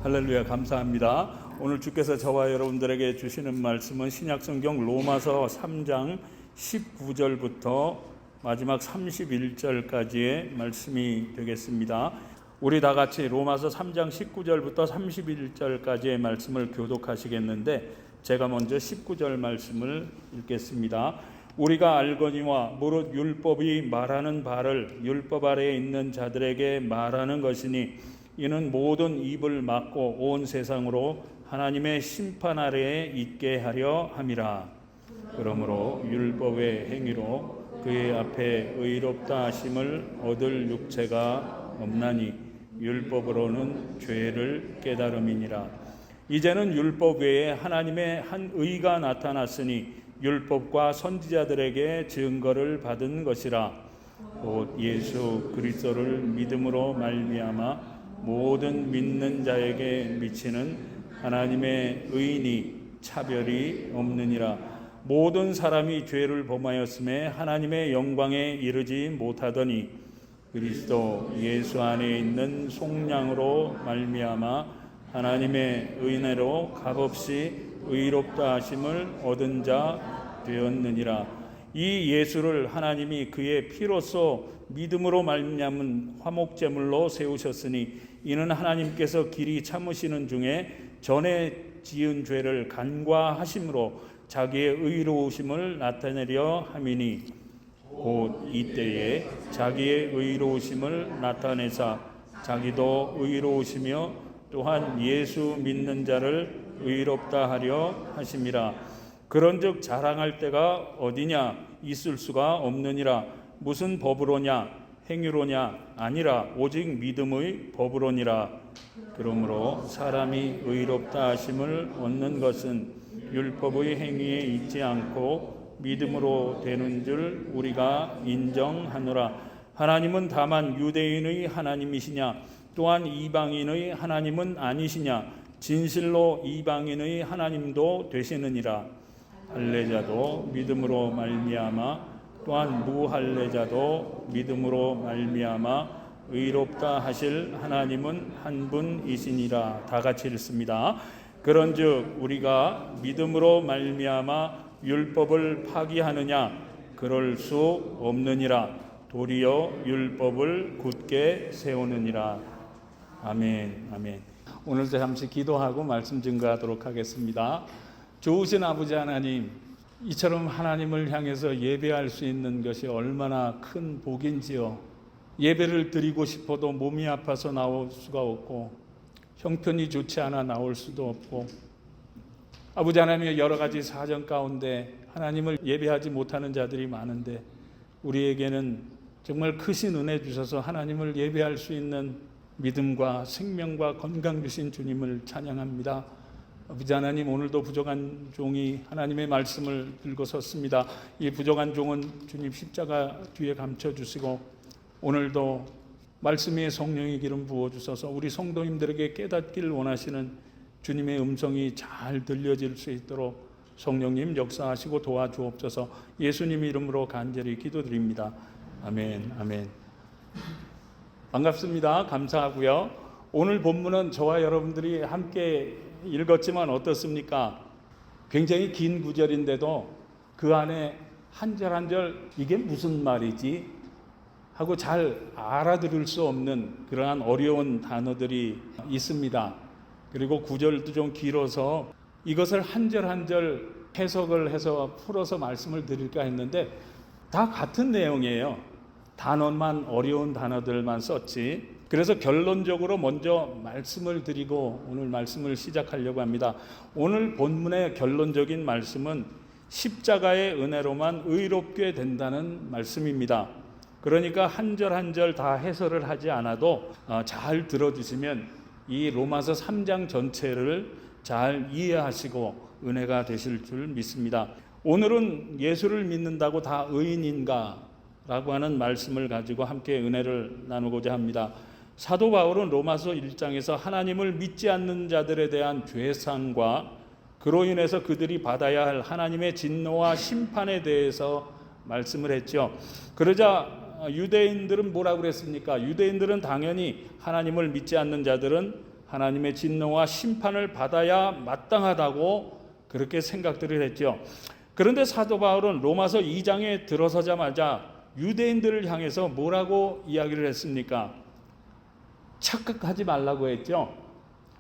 할렐루야, 감사합니다. 오늘 주께서 저와 여러분들에게 주시는 말씀은 신약성경 로마서 3장 19절부터 마지막 31절까지의 말씀이 되겠습니다. 우리 다 같이 로마서 3장 19절부터 31절까지의 말씀을 교독하시겠는데, 제가 먼저 19절 말씀을 읽겠습니다. 우리가 알거니와 무릇 율법이 말하는 바를 율법 아래에 있는 자들에게 말하는 것이니, 이는 모든 입을 막고 온 세상으로 하나님의 심판 아래에 있게 하려 함이라. 그러므로 율법의 행위로 그의 앞에 의롭다 하심을 얻을 육체가 없나니 율법으로는 죄를 깨달음이니라. 이제는 율법 외에 하나님의 한 의가 나타났으니 율법과 선지자들에게 증거를 받은 것이라. 곧 예수 그리스도를 믿음으로 말미암아 모든 믿는 자에게 미치는 하나님의 의인이 차별이 없느니라. 모든 사람이 죄를 범하였음에 하나님의 영광에 이르지 못하더니 그리스도 예수 안에 있는 속량으로 말미암아 하나님의 은혜로 값없이 의롭다 하심을 얻은 자 되었느니라. 이 예수를 하나님이 그의 피로써 믿음으로 말미암은 화목제물로 세우셨으니, 이는 하나님께서 길이 참으시는 중에 전에 지은 죄를 간과하심으로 자기의 의로우심을 나타내려 함이니, 곧 이때에 자기의 의로우심을 나타내사 자기도 의로우시며 또한 예수 믿는 자를 의롭다 하려 하심이라. 그런즉 자랑할 때가 어디냐? 있을 수가 없느니라. 무슨 법으로냐? 행위로냐? 아니라 오직 믿음의 법으로니라. 그러므로 사람이 의롭다 하심을 얻는 것은 율법의 행위에 있지 않고 믿음으로 되는 줄 우리가 인정하노라. 하나님은 다만 유대인의 하나님이시냐? 또한 이방인의 하나님은 아니시냐? 진실로 이방인의 하나님도 되시느니라. 할례자도 믿음으로 말미암아 또한 무할례자도 믿음으로 말미암아 의롭다 하실 하나님은 한 분이시니라. 다 같이 읽습니다. 그런즉 우리가 믿음으로 말미암아 율법을 파기하느냐? 그럴 수 없느니라. 도리어 율법을 굳게 세우느니라. 아멘. 아멘. 오늘도 잠시 기도하고 말씀 증거하도록 하겠습니다. 좋으신 아버지 하나님, 이처럼 하나님을 향해서 예배할 수 있는 것이 얼마나 큰 복인지요. 예배를 드리고 싶어도 몸이 아파서 나올 수가 없고 형편이 좋지 않아 나올 수도 없고, 아버지 하나님의 여러 가지 사정 가운데 하나님을 예배하지 못하는 자들이 많은데, 우리에게는 정말 크신 은혜 주셔서 하나님을 예배할 수 있는 믿음과 생명과 건강 주신 주님을 찬양합니다. 아버지 하나님, 오늘도 부족한 종이 하나님의 말씀을 들고 섰습니다. 이 부족한 종은 주님 십자가 뒤에 감춰주시고, 오늘도 말씀 위에 성령의 기름 부어주셔서 우리 성도님들에게 깨닫기를 원하시는 주님의 음성이 잘 들려질 수 있도록 성령님 역사하시고 도와주옵소서. 예수님 이름으로 간절히 기도드립니다. 아멘. 아멘. 반갑습니다. 감사하고요. 오늘 본문은 저와 여러분들이 함께 읽었지만 어떻습니까? 굉장히 긴 구절인데도 그 안에 한 절 한 절 이게 무슨 말이지? 하고 잘 알아들을 수 없는 그러한 어려운 단어들이 있습니다. 그리고 구절도 좀 길어서 이것을 한 절 한 절 해석을 해서 풀어서 말씀을 드릴까 했는데 다 같은 내용이에요. 단어만 어려운 단어들만 썼지. 그래서 결론적으로 먼저 말씀을 드리고 오늘 말씀을 시작하려고 합니다. 오늘 본문의 결론적인 말씀은 십자가의 은혜로만 의롭게 된다는 말씀입니다. 그러니까 한 절 한 절 다 해설을 하지 않아도 잘 들어주시면 이 로마서 3장 전체를 잘 이해하시고 은혜가 되실 줄 믿습니다. 오늘은 예수를 믿는다고 다 의인인가? 라고 하는 말씀을 가지고 함께 은혜를 나누고자 합니다. 사도 바울은 로마서 1장에서 하나님을 믿지 않는 자들에 대한 죄상과 그로 인해서 그들이 받아야 할 하나님의 진노와 심판에 대해서 말씀을 했죠. 그러자 유대인들은 뭐라고 그랬습니까? 유대인들은 당연히 하나님을 믿지 않는 자들은 하나님의 진노와 심판을 받아야 마땅하다고 그렇게 생각들을 했죠. 그런데 사도 바울은 로마서 2장에 들어서자마자 유대인들을 향해서 뭐라고 이야기를 했습니까? 착각하지 말라고 했죠.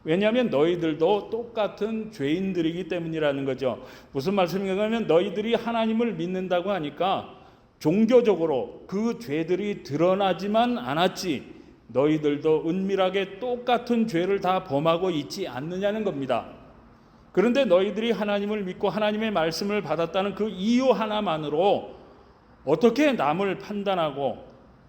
왜냐하면 너희들도 똑같은 죄인들이기 때문이라는 거죠. 무슨 말씀인가 하면 너희들이 하나님을 믿는다고 하니까 종교적으로 그 죄들이 드러나지만 않았지 너희들도 은밀하게 똑같은 죄를 다 범하고 있지 않느냐는 겁니다. 그런데 너희들이 하나님을 믿고 하나님의 말씀을 받았다는 그 이유 하나만으로 어떻게 남을 판단하고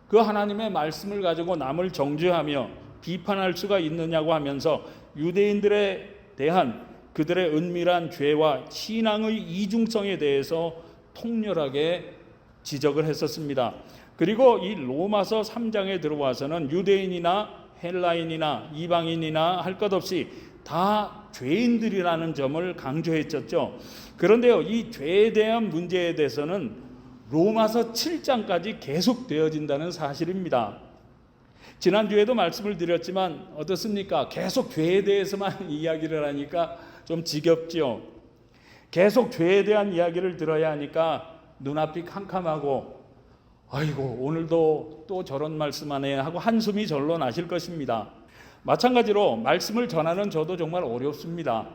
그 하나님의 말씀을 가지고 남을 정죄하며 비판할 수가 있느냐고 하면서 유대인들에 대한 그들의 은밀한 죄와 신앙의 이중성에 대해서 통렬하게 지적을 했었습니다. 그리고 이 로마서 3장에 들어와서는 유대인이나 헬라인이나 이방인이나 할 것 없이 다 죄인들이라는 점을 강조했었죠. 그런데요, 이 죄에 대한 문제에 대해서는 로마서 7장까지 계속 되어진다는 사실입니다. 지난주에도 말씀을 드렸지만 어떻습니까? 계속 죄에 대해서만 이야기를 하니까 좀 지겹죠. 계속 죄에 대한 이야기를 들어야 하니까 눈앞이 캄캄하고 아이고 오늘도 또 저런 말씀하네 하고 한숨이 절로 나실 것입니다. 마찬가지로 말씀을 전하는 저도 정말 어렵습니다.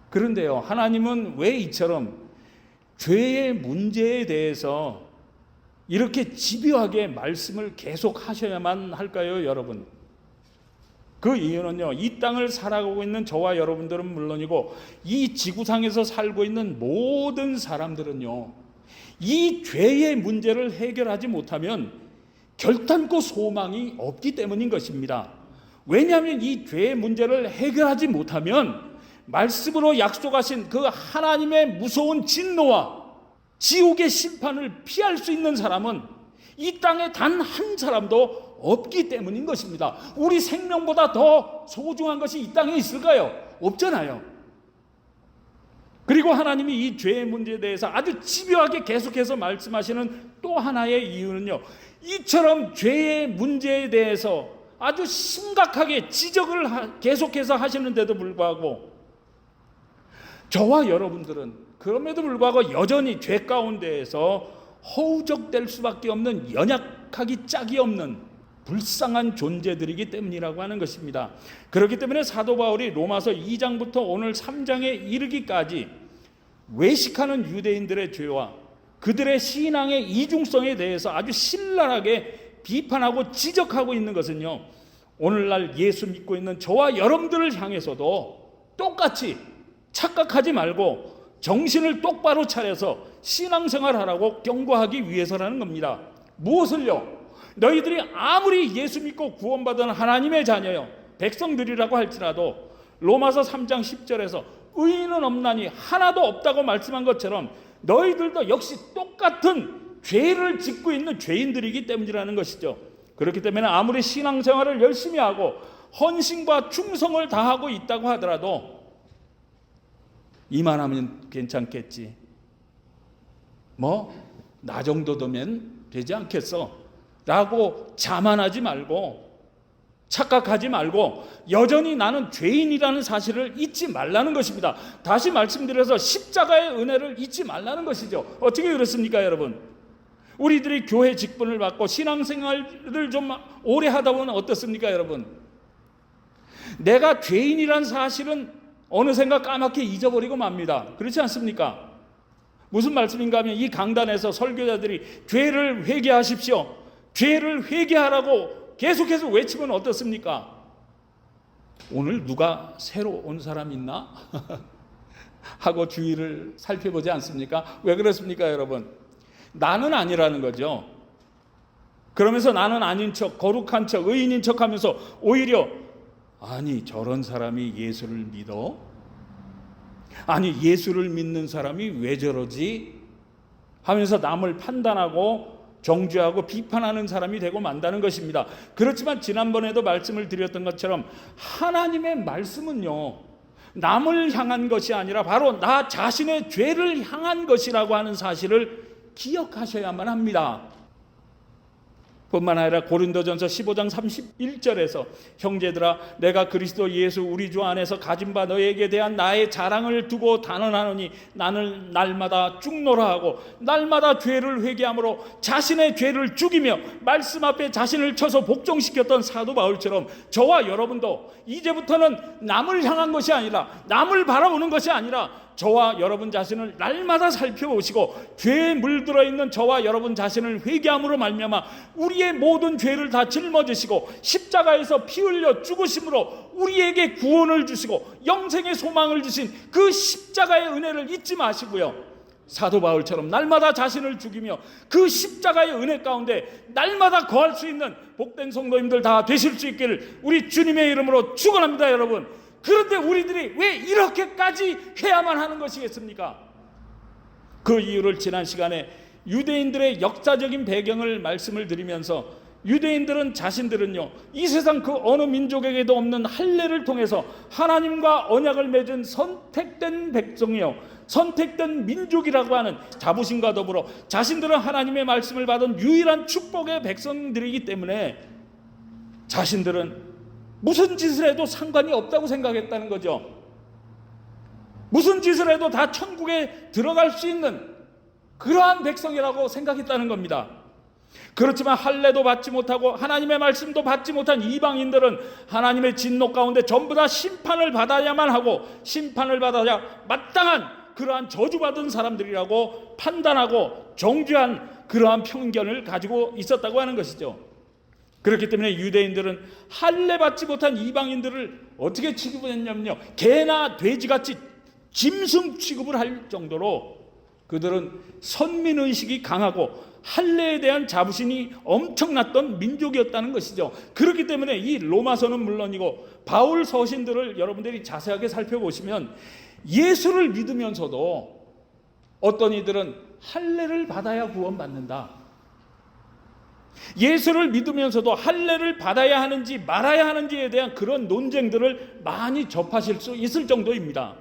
그런데요, 하나님은 왜 이처럼 죄의 문제에 대해서 이렇게 집요하게 말씀을 계속 하셔야만 할까요, 여러분? 그 이유는요, 이 땅을 살아가고 있는 저와 여러분들은 물론이고 이 지구상에서 살고 있는 모든 사람들은요, 이 죄의 문제를 해결하지 못하면 결단코 소망이 없기 때문인 것입니다. 왜냐하면 이 죄의 문제를 해결하지 못하면 말씀으로 약속하신 그 하나님의 무서운 진노와 지옥의 심판을 피할 수 있는 사람은 이 땅에 단 한 사람도 없기 때문인 것입니다. 우리 생명보다 더 소중한 것이 이 땅에 있을까요? 없잖아요. 그리고 하나님이 이 죄의 문제에 대해서 아주 집요하게 계속해서 말씀하시는 또 하나의 이유는요, 이처럼 죄의 문제에 대해서 아주 심각하게 지적을 계속해서 하시는데도 불구하고 저와 여러분들은 그럼에도 불구하고 여전히 죄 가운데에서 허우적될 수밖에 없는 연약하기 짝이 없는 불쌍한 존재들이기 때문이라고 하는 것입니다. 그렇기 때문에 사도 바울이 로마서 2장부터 오늘 3장에 이르기까지 외식하는 유대인들의 죄와 그들의 신앙의 이중성에 대해서 아주 신랄하게 비판하고 지적하고 있는 것은요, 오늘날 예수 믿고 있는 저와 여러분들을 향해서도 똑같이 착각하지 말고 정신을 똑바로 차려서 신앙생활하라고 경고하기 위해서라는 겁니다. 무엇을요? 너희들이 아무리 예수 믿고 구원받은 하나님의 자녀요, 백성들이라고 할지라도 로마서 3장 10절에서 의인은 없나니 하나도 없다고 말씀한 것처럼 너희들도 역시 똑같은 죄를 짓고 있는 죄인들이기 때문이라는 것이죠. 그렇기 때문에 아무리 신앙생활을 열심히 하고 헌신과 충성을 다하고 있다고 하더라도 이만하면 괜찮겠지, 나 정도 되면 되지 않겠어 라고 자만하지 말고 착각하지 말고 여전히 나는 죄인이라는 사실을 잊지 말라는 것입니다. 다시 말씀드려서 십자가의 은혜를 잊지 말라는 것이죠. 어떻게 그렇습니까, 여러분? 우리들이 교회 직분을 받고 신앙생활을 좀 오래 하다 보면 어떻습니까, 여러분? 내가 죄인이라는 사실은 어느샌가 까맣게 잊어버리고 맙니다. 그렇지 않습니까? 무슨 말씀인가 하면 이 강단에서 설교자들이 죄를 회개하십시오, 죄를 회개하라고 계속해서 외치면 어떻습니까? 오늘 누가 새로 온 사람 있나? 하고 주위를 살펴보지 않습니까? 왜 그렇습니까, 여러분? 나는 아니라는 거죠. 그러면서 나는 아닌 척, 거룩한 척, 의인인 척 하면서 오히려 아니 저런 사람이 예수를 믿어? 아니 예수를 믿는 사람이 왜 저러지? 하면서 남을 판단하고 정죄하고 비판하는 사람이 되고 만다는 것입니다. 그렇지만 지난번에도 말씀을 드렸던 것처럼 하나님의 말씀은요, 남을 향한 것이 아니라 바로 나 자신의 죄를 향한 것이라고 하는 사실을 기억하셔야만 합니다. 뿐만 아니라 고린도전서 15장 31절에서 형제들아 내가 그리스도 예수 우리 주 안에서 가진 바 너에게 대한 나의 자랑을 두고 단언하노니 나는 날마다 죽노라 하고 날마다 죄를 회개함으로 자신의 죄를 죽이며 말씀 앞에 자신을 쳐서 복종시켰던 사도 바울처럼 저와 여러분도 이제부터는 남을 향한 것이 아니라 남을 바라보는 것이 아니라 저와 여러분 자신을 날마다 살펴보시고 죄에 물들어 있는 저와 여러분 자신을 회개함으로 말미암아 우리의 모든 죄를 다 짊어지시고 십자가에서 피 흘려 죽으심으로 우리에게 구원을 주시고 영생의 소망을 주신 그 십자가의 은혜를 잊지 마시고요, 사도 바울처럼 날마다 자신을 죽이며 그 십자가의 은혜 가운데 날마다 거할 수 있는 복된 성도님들 다 되실 수 있기를 우리 주님의 이름으로 축원합니다. 여러분, 그런데 우리들이 왜 이렇게까지 해야만 하는 것이겠습니까? 그 이유를 지난 시간에 유대인들의 역사적인 배경을 말씀을 드리면서 유대인들은 자신들은요 이 세상 그 어느 민족에게도 없는 할례를 통해서 하나님과 언약을 맺은 선택된 백성이요 선택된 민족이라고 하는 자부심과 더불어 자신들은 하나님의 말씀을 받은 유일한 축복의 백성들이기 때문에 자신들은 무슨 짓을 해도 상관이 없다고 생각했다는 거죠. 무슨 짓을 해도 다 천국에 들어갈 수 있는 그러한 백성이라고 생각했다는 겁니다. 그렇지만 할례도 받지 못하고 하나님의 말씀도 받지 못한 이방인들은 하나님의 진노 가운데 전부 다 심판을 받아야만 하고 심판을 받아야 마땅한 그러한 저주받은 사람들이라고 판단하고 정죄한 그러한 편견을 가지고 있었다고 하는 것이죠. 그렇기 때문에 유대인들은 할례 받지 못한 이방인들을 어떻게 취급했냐면요, 개나 돼지같이 짐승 취급을 할 정도로 그들은 선민의식이 강하고 할례에 대한 자부심이 엄청났던 민족이었다는 것이죠. 그렇기 때문에 이 로마서는 물론이고 바울 서신들을 여러분들이 자세하게 살펴보시면 예수를 믿으면서도 어떤 이들은 할례를 받아야 구원받는다, 예수를 믿으면서도 할례를 받아야 하는지 말아야 하는지에 대한 그런 논쟁들을 많이 접하실 수 있을 정도입니다.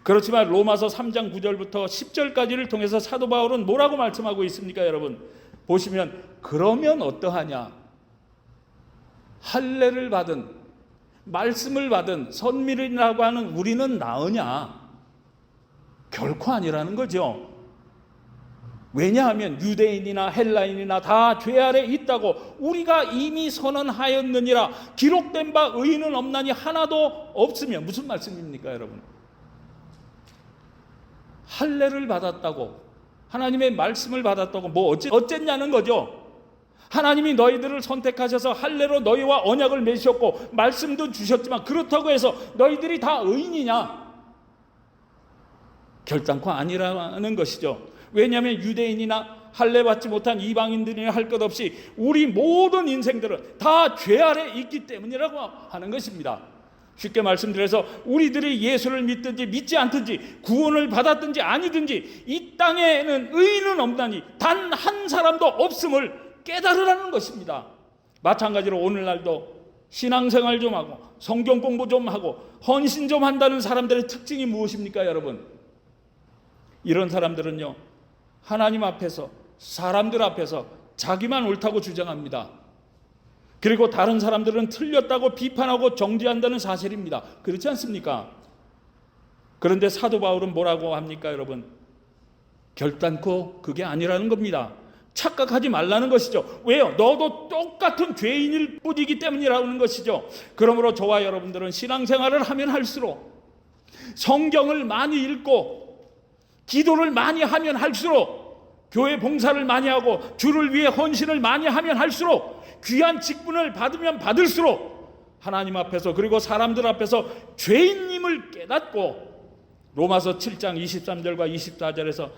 그렇지만 로마서 3장 9절부터 10절까지를 통해서 사도 바울은 뭐라고 말씀하고 있습니까? 여러분 보시면 그러면 어떠하냐, 할례를 받은 말씀을 받은 선민이라고 하는 우리는 나으냐? 결코 아니라는 거죠. 왜냐하면 유대인이나 헬라인이나 다 죄 아래 있다고 우리가 이미 선언하였느니라 기록된 바 의인은 없나니 하나도 없으며, 무슨 말씀입니까 여러분? 할례를 받았다고 하나님의 말씀을 받았다고 뭐 어쨌냐는 거죠. 하나님이 너희들을 선택하셔서 할례로 너희와 언약을 맺으셨고 말씀도 주셨지만 그렇다고 해서 너희들이 다 의인이냐? 결단코 아니라는 것이죠. 왜냐하면 유대인이나 할례 받지 못한 이방인들이나 할 것 없이 우리 모든 인생들은 다 죄 아래 있기 때문이라고 하는 것입니다. 쉽게 말씀드려서 우리들이 예수를 믿든지 믿지 않든지 구원을 받았든지 아니든지 이 땅에는 의인은 없나니 단 한 사람도 없음을 깨달으라는 것입니다. 마찬가지로 오늘날도 신앙생활 좀 하고 성경 공부 좀 하고 헌신 좀 한다는 사람들의 특징이 무엇입니까 여러분? 이런 사람들은요 하나님 앞에서 사람들 앞에서 자기만 옳다고 주장합니다. 그리고 다른 사람들은 틀렸다고 비판하고 정죄한다는 사실입니다. 그렇지 않습니까? 그런데 사도 바울은 뭐라고 합니까 여러분? 결단코 그게 아니라는 겁니다. 착각하지 말라는 것이죠. 왜요? 너도 똑같은 죄인일 뿐이기 때문이라는 것이죠. 그러므로 저와 여러분들은 신앙생활을 하면 할수록 성경을 많이 읽고 기도를 많이 하면 할수록 교회 봉사를 많이 하고 주를 위해 헌신을 많이 하면 할수록 귀한 직분을 받으면 받을수록 하나님 앞에서 그리고 사람들 앞에서 죄인임을 깨닫고 로마서 7장 23절과 24절에서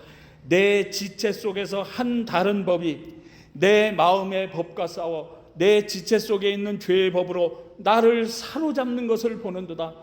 내 지체 속에서 한 다른 법이 내 마음의 법과 싸워 내 지체 속에 있는 죄의 법으로 나를 사로잡는 것을 보는도다.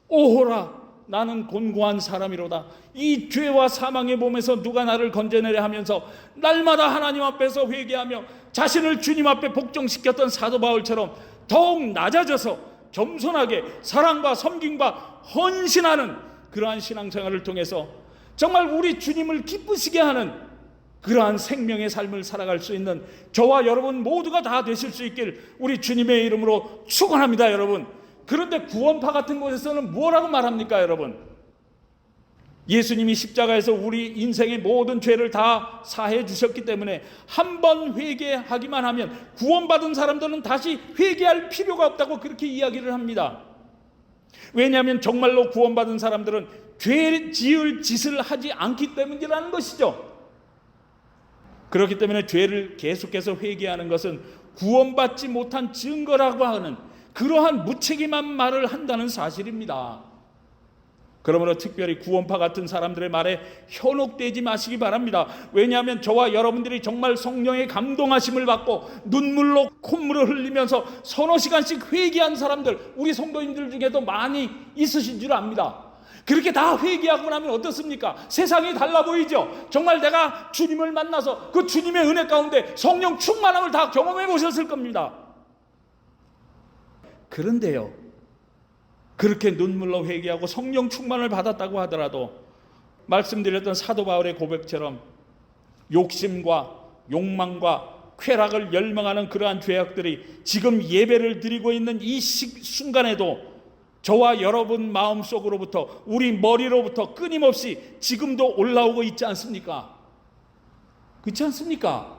오호라 나는 곤고한 사람이로다. 이 죄와 사망의 몸에서 누가 나를 건져내려 하면서 날마다 하나님 앞에서 회개하며 자신을 주님 앞에 복종시켰던 사도 바울처럼 더욱 낮아져서 겸손하게 사랑과 섬김과 헌신하는 그러한 신앙생활을 통해서 정말 우리 주님을 기쁘시게 하는 그러한 생명의 삶을 살아갈 수 있는 저와 여러분 모두가 다 되실 수 있길 우리 주님의 이름으로 축원합니다, 여러분. 그런데 구원파 같은 곳에서는 뭐라고 말합니까, 여러분? 예수님이 십자가에서 우리 인생의 모든 죄를 다 사해 주셨기 때문에 한 번 회개하기만 하면 구원받은 사람들은 다시 회개할 필요가 없다고 그렇게 이야기를 합니다. 왜냐하면 정말로 구원받은 사람들은 죄 지을 짓을 하지 않기 때문이라는 것이죠. 그렇기 때문에 죄를 계속해서 회개하는 것은 구원받지 못한 증거라고 하는 그러한 무책임한 말을 한다는 사실입니다. 그러므로 특별히 구원파 같은 사람들의 말에 현혹되지 마시기 바랍니다. 왜냐하면 저와 여러분들이 정말 성령의 감동하심을 받고 눈물로 콧물을 흘리면서 서너 시간씩 회개한 사람들, 우리 성도님들 중에도 많이 있으신 줄 압니다. 그렇게 다 회개하고 나면 어떻습니까? 세상이 달라 보이죠? 정말 내가 주님을 만나서 그 주님의 은혜 가운데 성령 충만함을 다 경험해 보셨을 겁니다. 그런데요, 그렇게 눈물로 회개하고 성령 충만을 받았다고 하더라도 말씀드렸던 사도 바울의 고백처럼 욕심과 욕망과 쾌락을 열망하는 그러한 죄악들이 지금 예배를 드리고 있는 이 순간에도 저와 여러분 마음속으로부터, 우리 머리로부터 끊임없이 지금도 올라오고 있지 않습니까? 그렇지 않습니까?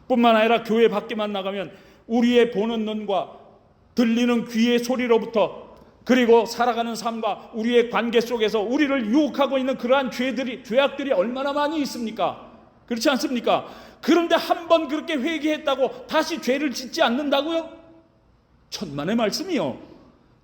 뿐만 아니라 교회 밖에만 나가면 우리의 보는 눈과 들리는 귀의 소리로부터, 그리고 살아가는 삶과 우리의 관계 속에서 우리를 유혹하고 있는 그러한 죄악들이 얼마나 많이 있습니까? 그렇지 않습니까? 그런데 한 번 그렇게 회개했다고 다시 죄를 짓지 않는다고요? 천만의 말씀이요.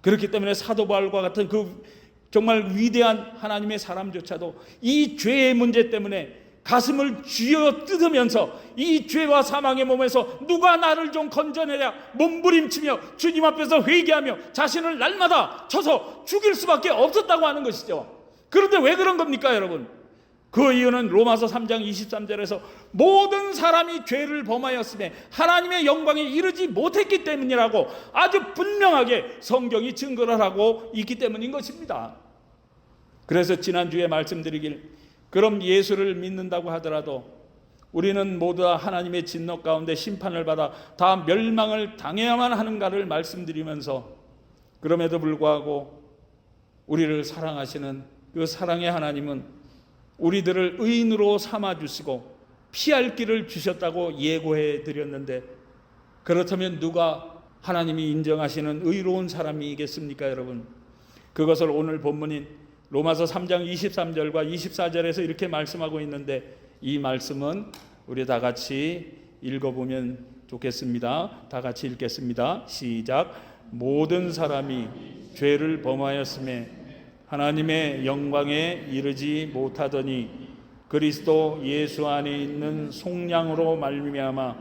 그렇기 때문에 사도 바울과 같은 그 정말 위대한 하나님의 사람조차도 이 죄의 문제 때문에 가슴을 쥐어 뜯으면서 이 죄와 사망의 몸에서 누가 나를 좀 건져내랴 몸부림치며 주님 앞에서 회개하며 자신을 날마다 쳐서 죽일 수밖에 없었다고 하는 것이죠. 그런데 왜 그런 겁니까, 여러분? 그 이유는 로마서 3장 23절에서 모든 사람이 죄를 범하였음에 하나님의 영광에 이르지 못했기 때문이라고 아주 분명하게 성경이 증거를 하고 있기 때문인 것입니다. 그래서 지난주에 말씀드리길, 그럼 예수를 믿는다고 하더라도 우리는 모두 다 하나님의 진노 가운데 심판을 받아 다 멸망을 당해야만 하는가를 말씀드리면서, 그럼에도 불구하고 우리를 사랑하시는 그 사랑의 하나님은 우리들을 의인으로 삼아주시고 피할 길을 주셨다고 예고해 드렸는데, 그렇다면 누가 하나님이 인정하시는 의로운 사람이겠습니까, 여러분? 그것을 오늘 본문인 로마서 3장 23절과 24절에서 이렇게 말씀하고 있는데, 이 말씀은 우리 다 같이 읽어보면 좋겠습니다. 다 같이 읽겠습니다. 시작. 모든 사람이 죄를 범하였음에 하나님의 영광에 이르지 못하더니 그리스도 예수 안에 있는 속량으로 말미암아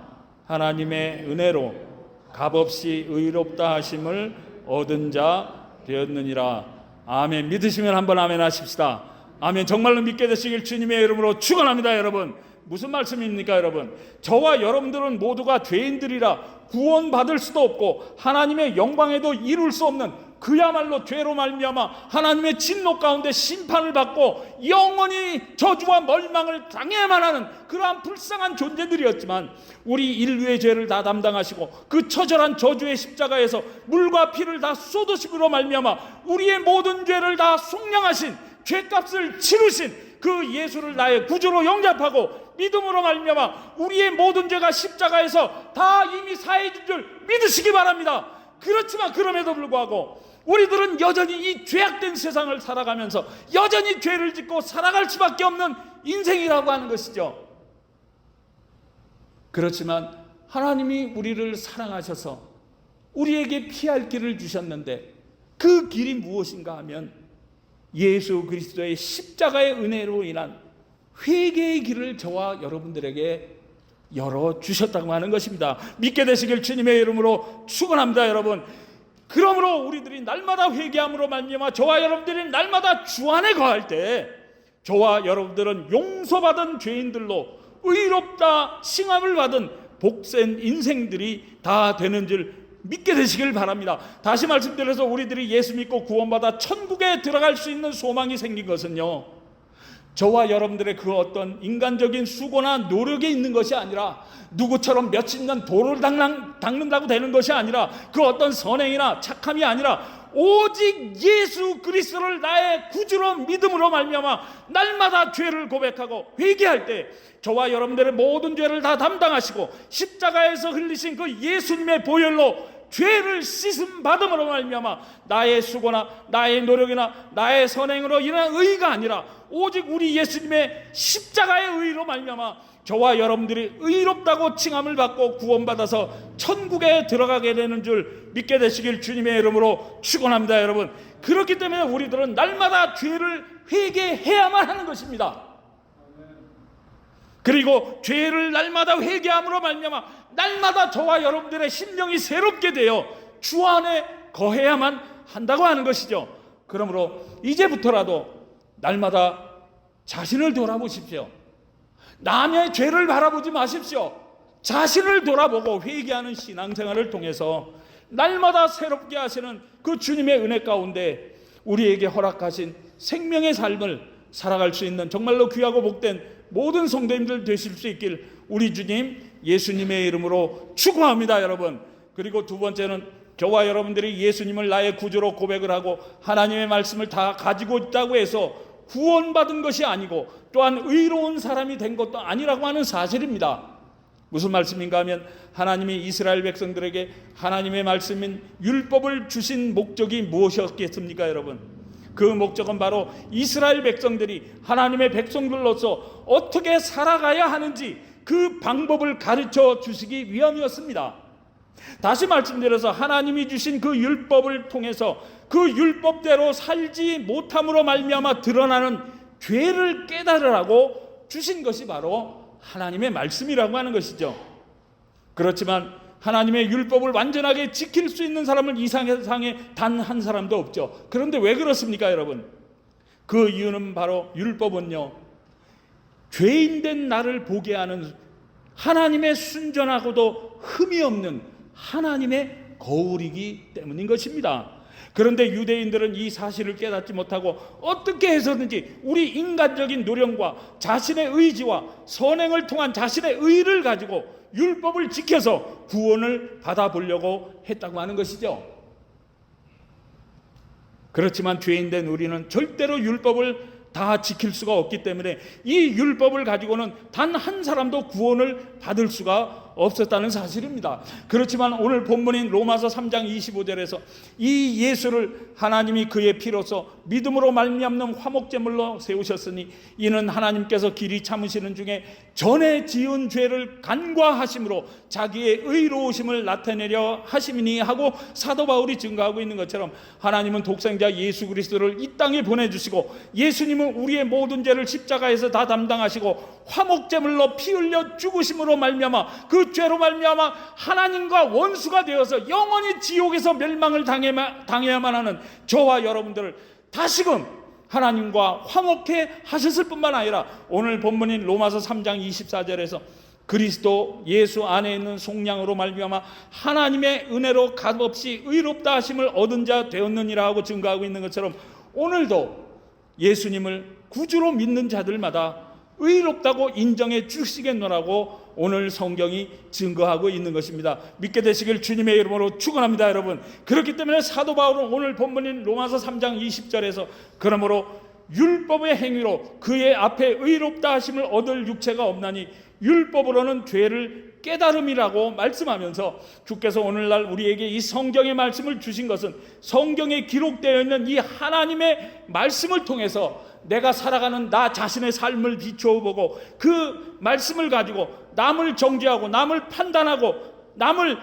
하나님의 은혜로 값없이 의롭다 하심을 얻은 자 되었느니라. 아멘. 믿으시면 한번 아멘 하십시다. 아멘. 정말로 믿게 되시길 주님의 이름으로 축원합니다. 여러분, 무슨 말씀입니까, 여러분? 저와 여러분들은 모두가 죄인들이라 구원받을 수도 없고 하나님의 영광에도 이룰 수 없는, 그야말로 죄로 말미암아 하나님의 진노 가운데 심판을 받고 영원히 저주와 멸망을 당해야만 하는 그러한 불쌍한 존재들이었지만, 우리 인류의 죄를 다 담당하시고 그 처절한 저주의 십자가에서 물과 피를 다 쏟으심으로 말미암아 우리의 모든 죄를 다 속량하신, 죄값을 치르신 그 예수를 나의 구주로 영접하고 믿음으로 말미암아 우리의 모든 죄가 십자가에서 다 이미 사해 준 줄 믿으시기 바랍니다. 그렇지만 그럼에도 불구하고 우리들은 여전히 이 죄악된 세상을 살아가면서 여전히 죄를 짓고 살아갈 수밖에 없는 인생이라고 하는 것이죠. 그렇지만 하나님이 우리를 사랑하셔서 우리에게 피할 길을 주셨는데, 그 길이 무엇인가 하면 예수 그리스도의 십자가의 은혜로 인한 회개의 길을 저와 여러분들에게 열어주셨다고 하는 것입니다. 믿게 되시길 주님의 이름으로 축원합니다. 여러분, 그러므로 우리들이 날마다 회개함으로 말미암아 저와 여러분들이 날마다 주 안에 거할 때 저와 여러분들은 용서받은 죄인들로 의롭다 칭함을 받은 복된 인생들이 다 되는 줄 믿게 되시길 바랍니다. 다시 말씀드려서 우리들이 예수 믿고 구원받아 천국에 들어갈 수 있는 소망이 생긴 것은요, 저와 여러분들의 그 어떤 인간적인 수고나 노력이 있는 것이 아니라, 누구처럼 몇십 년 도를 닦는다고 되는 것이 아니라, 그 어떤 선행이나 착함이 아니라 오직 예수 그리스도를 나의 구주로 믿음으로 말미암아 날마다 죄를 고백하고 회개할 때 저와 여러분들의 모든 죄를 다 담당하시고 십자가에서 흘리신 그 예수님의 보혈로 죄를 씻음 받음으로 말미암아 나의 수고나 나의 노력이나 나의 선행으로 인한 의가 아니라 오직 우리 예수님의 십자가의 의로 말미암아 저와 여러분들이 의롭다고 칭함을 받고 구원받아서 천국에 들어가게 되는 줄 믿게 되시길 주님의 이름으로 축원합니다. 여러분, 그렇기 때문에 우리들은 날마다 죄를 회개해야만 하는 것입니다. 그리고 죄를 날마다 회개함으로 말미암아 날마다 저와 여러분들의 심령이 새롭게 되어 주 안에 거해야만 한다고 하는 것이죠. 그러므로 이제부터라도 날마다 자신을 돌아보십시오. 남의 죄를 바라보지 마십시오. 자신을 돌아보고 회개하는 신앙생활을 통해서 날마다 새롭게 하시는 그 주님의 은혜 가운데 우리에게 허락하신 생명의 삶을 살아갈 수 있는 정말로 귀하고 복된 모든 성도님들 되실 수 있길 우리 주님 예수님의 이름으로 축원합니다. 여러분, 그리고 두 번째는 저와 여러분들이 예수님을 나의 구주로 고백을 하고 하나님의 말씀을 다 가지고 있다고 해서 구원받은 것이 아니고 또한 의로운 사람이 된 것도 아니라고 하는 사실입니다. 무슨 말씀인가 하면 하나님이 이스라엘 백성들에게 하나님의 말씀인 율법을 주신 목적이 무엇이었겠습니까? 여러분, 그 목적은 바로 이스라엘 백성들이 하나님의 백성들로서 어떻게 살아가야 하는지 그 방법을 가르쳐 주시기 위함이었습니다. 다시 말씀드려서 하나님이 주신 그 율법을 통해서 그 율법대로 살지 못함으로 말미암아 드러나는 죄를 깨달으라고 주신 것이 바로 하나님의 말씀이라고 하는 것이죠. 그렇지만 하나님의 율법을 완전하게 지킬 수 있는 사람은 이 세상에 단 한 사람도 없죠. 그런데 왜 그렇습니까, 여러분? 그 이유는 바로 율법은요, 죄인된 나를 보게 하는 하나님의 순전하고도 흠이 없는 하나님의 거울이기 때문인 것입니다. 그런데 유대인들은 이 사실을 깨닫지 못하고 어떻게 해서든지 우리 인간적인 노력과 자신의 의지와 선행을 통한 자신의 의를 가지고 율법을 지켜서 구원을 받아보려고 했다고 하는 것이죠. 그렇지만 죄인된 우리는 절대로 율법을 다 지킬 수가 없기 때문에 이 율법을 가지고는 단 한 사람도 구원을 받을 수가 없었다는 사실입니다. 그렇지만 오늘 본문인 로마서 3장 25절에서 이 예수를 하나님이 그의 피로서 믿음으로 말미암는 화목제물로 세우셨으니 이는 하나님께서 길이 참으시는 중에 전에 지은 죄를 간과하심으로 자기의 의로우심을 나타내려 하심이니 하고 사도 바울이 증거하고 있는 것처럼 하나님은 독생자 예수 그리스도를 이 땅에 보내주시고 예수님은 우리의 모든 죄를 십자가에서 다 담당하시고 화목제물로 피 흘려 죽으심으로 말미암아 그 죄로 말미암아 하나님과 원수가 되어서 영원히 지옥에서 멸망을 당해야만 하는 저와 여러분들을 다시금 하나님과 화목해 하셨을 뿐만 아니라 오늘 본문인 로마서 3장 24절에서 그리스도 예수 안에 있는 속량으로 말미암아 하나님의 은혜로 값없이 의롭다 하심을 얻은 자 되었느니라 하고 증거하고 있는 것처럼 오늘도 예수님을 구주로 믿는 자들마다 의롭다고 인정해 주시겠노라고 오늘 성경이 증거하고 있는 것입니다. 믿게 되시길 주님의 이름으로 축원합니다. 여러분, 그렇기 때문에 사도 바울은 오늘 본문인 로마서 3장 20절에서 그러므로 율법의 행위로 그의 앞에 의롭다 하심을 얻을 육체가 없나니 율법으로는 죄를 깨달음이라고 말씀하면서 주께서 오늘날 우리에게 이 성경의 말씀을 주신 것은 성경에 기록되어 있는 이 하나님의 말씀을 통해서 내가 살아가는 나 자신의 삶을 비추어 보고 그 말씀을 가지고 남을 정죄하고 남을 판단하고 남을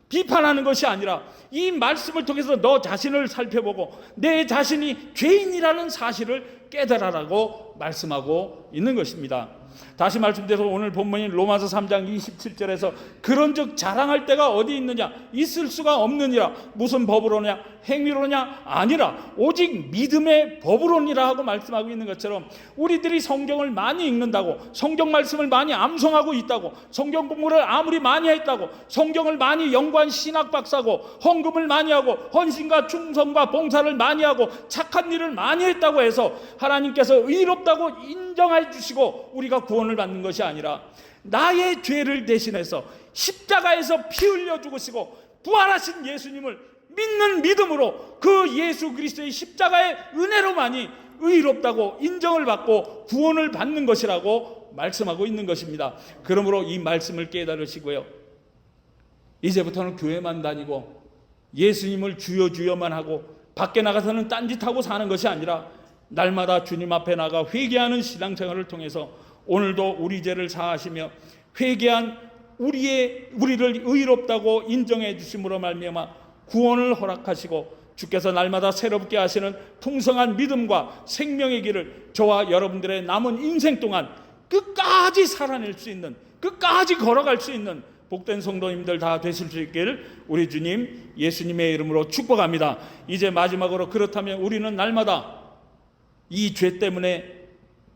비판하는 것이 아니라 이 말씀을 통해서 너 자신을 살펴보고 내 자신이 죄인이라는 사실을 깨달으라고 말씀하고 있는 것입니다. 다시 말씀드려서 오늘 본문인 로마서 3장 27절에서 그런즉 자랑할 때가 어디 있느냐? 있을 수가 없느니라. 무슨 법으로냐? 행위로냐? 아니라 오직 믿음의 법으로니라 하고 말씀하고 있는 것처럼 우리들이 성경을 많이 읽는다고, 성경 말씀을 많이 암송하고 있다고, 성경 공부를 아무리 많이 했다고, 성경을 많이 연구한 신학 박사고, 헌금을 많이 하고, 헌신과 충성과 봉사를 많이 하고, 착한 일을 많이 했다고 해서 하나님께서 의롭다고 인정해 주시고 우리가 구원을 받는 것이 아니라 나의 죄를 대신해서 십자가에서 피 흘려 죽으시고 부활하신 예수님을 믿는 믿음으로 그 예수 그리스도의 십자가의 은혜로만이 의롭다고 인정을 받고 구원을 받는 것이라고 말씀하고 있는 것입니다. 그러므로 이 말씀을 깨달으시고요, 이제부터는 교회만 다니고 예수님을 주여 주여만 하고 밖에 나가서는 딴짓하고 사는 것이 아니라 날마다 주님 앞에 나가 회개하는 신앙생활을 통해서 오늘도 우리 죄를 사하시며 회개한 우리를 의롭다고 인정해 주심으로 말미암아 구원을 허락하시고 주께서 날마다 새롭게 하시는 풍성한 믿음과 생명의 길을 저와 여러분들의 남은 인생 동안 끝까지 살아낼 수 있는, 끝까지 걸어갈 수 있는 복된 성도님들 다 되실 수 있길 우리 주님 예수님의 이름으로 축복합니다. 이제 마지막으로, 그렇다면 우리는 날마다 이 죄 때문에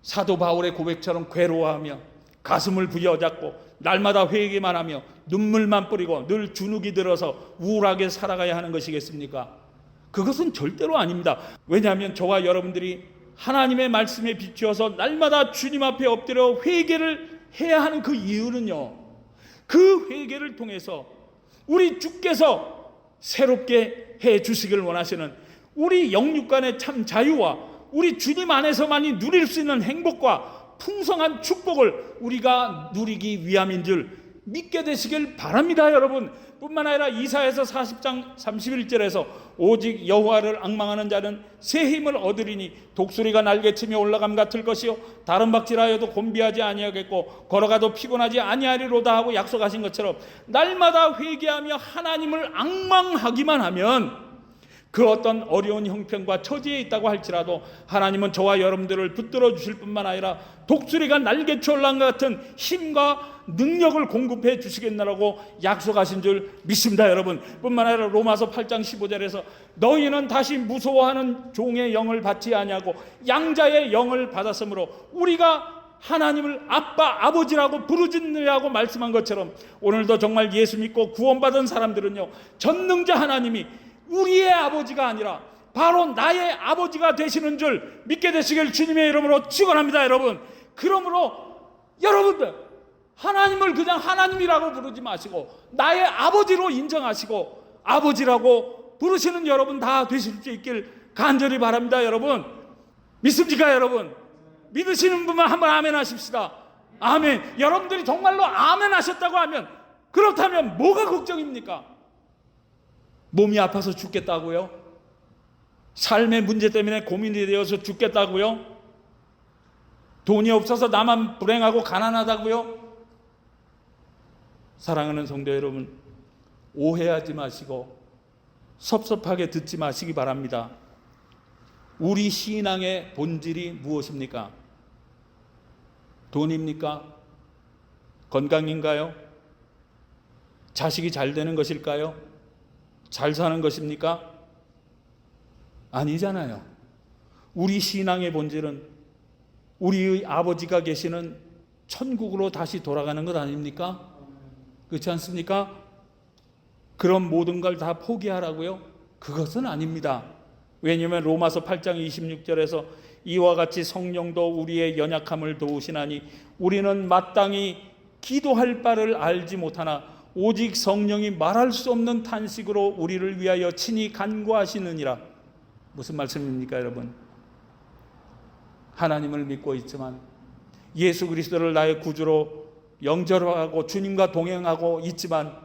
사도 바울의 고백처럼 괴로워하며 가슴을 부여잡고 날마다 회개만 하며 눈물만 뿌리고 늘 주눅이 들어서 우울하게 살아가야 하는 것이겠습니까? 그것은 절대로 아닙니다. 왜냐하면 저와 여러분들이 하나님의 말씀에 비추어서 날마다 주님 앞에 엎드려 회개를 해야 하는 그 이유는요, 그 회개를 통해서 우리 주께서 새롭게 해 주시길 원하시는 우리 영육간의 참 자유와 우리 주님 안에서만이 누릴 수 있는 행복과 풍성한 축복을 우리가 누리기 위함인 줄 믿게 되시길 바랍니다. 여러분, 뿐만 아니라 이사야서 40장 31절에서 오직 여호와를 앙망하는 자는 새 힘을 얻으리니 독수리가 날개치며 올라감 같을 것이요 다른 박질하여도 곤비하지 아니하겠고 걸어가도 피곤하지 아니하리로다 하고 약속하신 것처럼 날마다 회개하며 하나님을 앙망하기만 하면 그 어떤 어려운 형편과 처지에 있다고 할지라도 하나님은 저와 여러분들을 붙들어 주실 뿐만 아니라 독수리가 날개쳐 올라간 같은 힘과 능력을 공급해 주시겠느라고 약속하신 줄 믿습니다. 여러분, 뿐만 아니라 로마서 8장 15절에서 너희는 다시 무서워하는 종의 영을 받지 아니하고 양자의 영을 받았으므로 우리가 하나님을 아빠, 아버지라고 부르짖느라고 말씀한 것처럼 오늘도 정말 예수 믿고 구원받은 사람들은요, 전능자 하나님이 우리의 아버지가 아니라 바로 나의 아버지가 되시는 줄 믿게 되시길 주님의 이름으로 축원합니다. 여러분, 그러므로 여러분들 하나님을 그냥 하나님이라고 부르지 마시고 나의 아버지로 인정하시고 아버지라고 부르시는 여러분 다 되실 수 있길 간절히 바랍니다. 여러분, 믿습니까? 여러분, 믿으시는 분만 한번 아멘 하십시다. 아멘. 여러분들이 정말로 아멘 하셨다고 하면, 그렇다면 뭐가 걱정입니까? 몸이 아파서 죽겠다고요? 삶의 문제 때문에 고민이 되어서 죽겠다고요? 돈이 없어서 나만 불행하고 가난하다고요? 사랑하는 성도 여러분, 오해하지 마시고 섭섭하게 듣지 마시기 바랍니다. 우리 신앙의 본질이 무엇입니까? 돈입니까? 건강인가요? 자식이 잘 되는 것일까요? 잘 사는 것입니까? 아니잖아요. 우리 신앙의 본질은 우리의 아버지가 계시는 천국으로 다시 돌아가는 것 아닙니까? 그렇지 않습니까? 그런 모든 걸 다 포기하라고요? 그것은 아닙니다. 왜냐하면 로마서 8장 26절에서 이와 같이 성령도 우리의 연약함을 도우시나니 우리는 마땅히 기도할 바를 알지 못하나 오직 성령이 말할 수 없는 탄식으로 우리를 위하여 친히 간구하시느니라. 무슨 말씀입니까, 여러분? 하나님을 믿고 있지만 예수 그리스도를 나의 구주로 영접하고 주님과 동행하고 있지만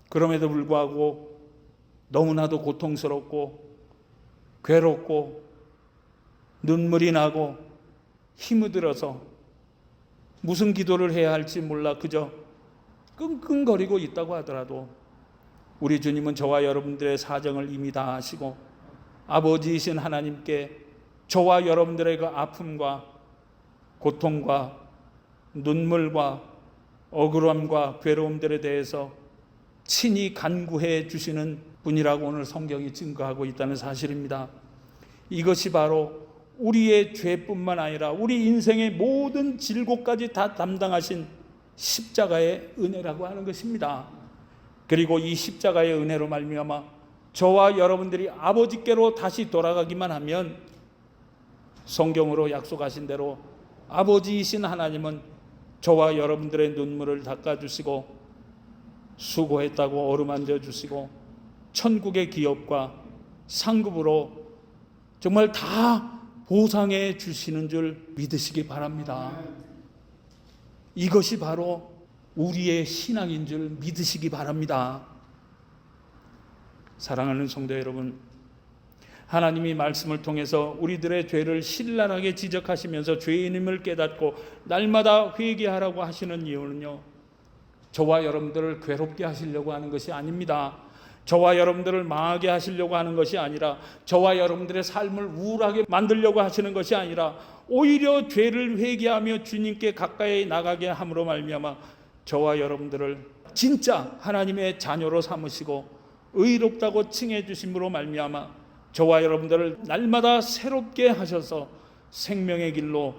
그럼에도 불구하고 너무나도 고통스럽고 괴롭고 눈물이 나고 힘이 들어서 무슨 기도를 해야 할지 몰라 그저 끙끙거리고 있다고 하더라도 우리 주님은 저와 여러분들의 사정을 이미 다 아시고 아버지이신 하나님께 저와 여러분들의 그 아픔과 고통과 눈물과 억울함과 괴로움들에 대해서 친히 간구해 주시는 분이라고 오늘 성경이 증거하고 있다는 사실입니다. 이것이 바로 우리의 죄뿐만 아니라 우리 인생의 모든 질고까지 다 담당하신 십자가의 은혜라고 하는 것입니다. 그리고 이 십자가의 은혜로 말미암아 저와 여러분들이 아버지께로 다시 돌아가기만 하면 성경으로 약속하신 대로 아버지이신 하나님은 저와 여러분들의 눈물을 닦아주시고 수고했다고 어루만져 주시고 천국의 기업과 상급으로 정말 다 보상해 주시는 줄 믿으시기 바랍니다. 이것이 바로 우리의 신앙인 줄 믿으시기 바랍니다. 사랑하는 성도 여러분, 하나님이 말씀을 통해서 우리들의 죄를 신랄하게 지적하시면서 죄인임을 깨닫고 날마다 회개하라고 하시는 이유는요, 저와 여러분들을 괴롭게 하시려고 하는 것이 아닙니다. 저와 여러분들을 망하게 하시려고 하는 것이 아니라, 저와 여러분들의 삶을 우울하게 만들려고 하시는 것이 아니라, 오히려 죄를 회개하며 주님께 가까이 나가게 함으로 말미암아 저와 여러분들을 진짜 하나님의 자녀로 삼으시고 의롭다고 칭해 주심으로 말미암아 저와 여러분들을 날마다 새롭게 하셔서 생명의 길로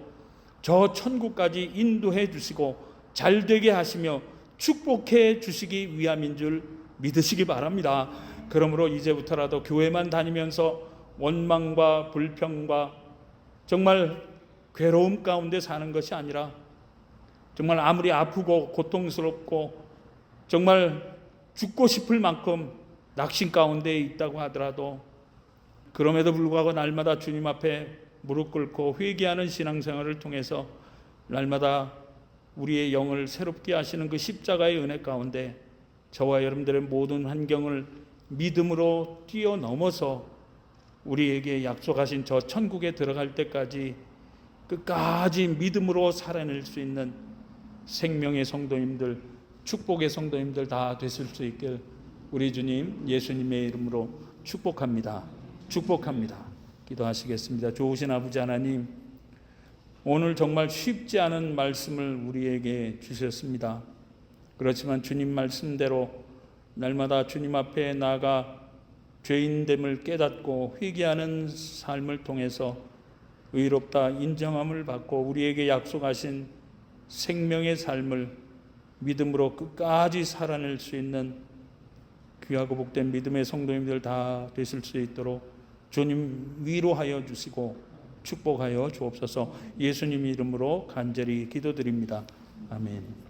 저 천국까지 인도해 주시고 잘되게 하시며 축복해 주시기 위함인 줄 믿으시기 바랍니다. 그러므로 이제부터라도 교회만 다니면서 원망과 불평과 정말 괴로움 가운데 사는 것이 아니라, 정말 아무리 아프고 고통스럽고 정말 죽고 싶을 만큼 낙심 가운데 있다고 하더라도 그럼에도 불구하고 날마다 주님 앞에 무릎 꿇고 회개하는 신앙생활을 통해서 날마다 우리의 영을 새롭게 하시는 그 십자가의 은혜 가운데 저와 여러분들의 모든 환경을 믿음으로 뛰어넘어서 우리에게 약속하신 저 천국에 들어갈 때까지 끝까지 믿음으로 살아낼 수 있는 생명의 성도님들, 축복의 성도님들 다 되실 수 있길 우리 주님 예수님의 이름으로 축복합니다. 축복합니다. 기도하시겠습니다. 좋으신 아버지 하나님, 오늘 정말 쉽지 않은 말씀을 우리에게 주셨습니다. 그렇지만 주님 말씀대로 날마다 주님 앞에 나아가 죄인됨을 깨닫고 회개하는 삶을 통해서 의롭다 인정함을 받고 우리에게 약속하신 생명의 삶을 믿음으로 끝까지 살아낼 수 있는 귀하고 복된 믿음의 성도님들 다 되실 수 있도록 주님 위로하여 주시고 축복하여 주옵소서. 예수님 이름으로 간절히 기도드립니다. 아멘.